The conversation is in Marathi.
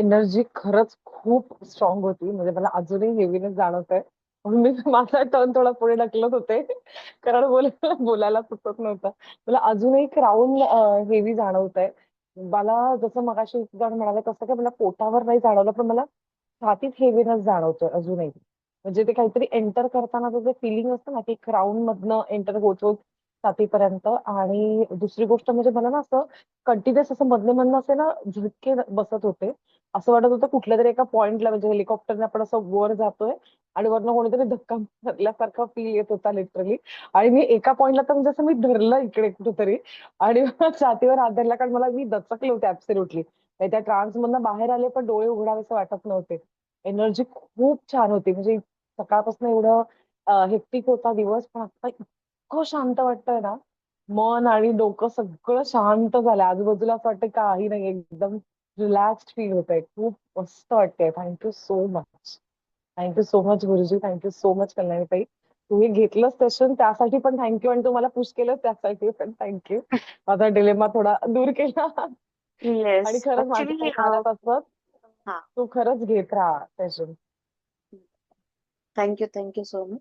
एनर्जी खरंच खूप स्ट्रॉंग होती. म्हणजे मला अजूनही हेवीनेस जाणवतंय. म्हणून मी माझा टर्न थोडा पुढे ढकलत होते. कारण बोलायला सुचत नव्हतं. मला अजूनही क्राऊन हेवी जाणवतंय. मला जसं मगाशी एक जण म्हणाले तसं काही मला पोटावर नाही जाणवलं, पण मला छातीत हेवीनेस जाणवतोय अजूनही. म्हणजे ते काहीतरी एंटर करतानाचं जे फिलिंग असतं ना, की क्राऊन मधनं एंटर होत होत छातीपर्यंत. आणि दुसरी गोष्ट म्हणजे मला ना असं कंटिन्युअस असं मधले मधनं असे ना झटके बसत होते. असं वाटत होतं कुठल्या तरी एका पॉइंटला, म्हणजे हेलिकॉप्टरने आपण असं वर जातोय आणि वरनं कोणीतरी धक्का मारल्यासारखा फील येत होता लिटरली. आणि मी एका पॉइंटला तर म्हणजे असं मी धरलं इकडे कुठेतरी आणि छातीवर हात धरला, कारण मी दचकले होते ऍब्सोल्युटली. त्या ट्रान्स मधनं बाहेर आले पण डोळे उघडावेसे वाटत नव्हते. एनर्जी खूप छान होती. म्हणजे सकाळपासून एवढं हेक्टिक होता दिवस, पण आता इतकं शांत वाटतंय ना. मन आणि डोकं सगळं शांत झालंय. आजूबाजूला असं वाटतं काही नाही, एकदम रिलॅक्स्ड फील होतंय. खूप मस्त वाटतंय. Thank you so much. Thank you so much Guruji. Thank you so much कल्याणीताई. तुम्ही घेतलं सेशन त्यासाठी पण थँक्यू, आणि तुम्हाला पुश केलं त्यासाठी पण थँक्यू. माझा डिलेमा थोडा दूर केला. येस, आणि खरंच माझ्या ऍक्च्युली मनात असं, हा. तू खरंच घेत राहा session. Thank you, thank you so much.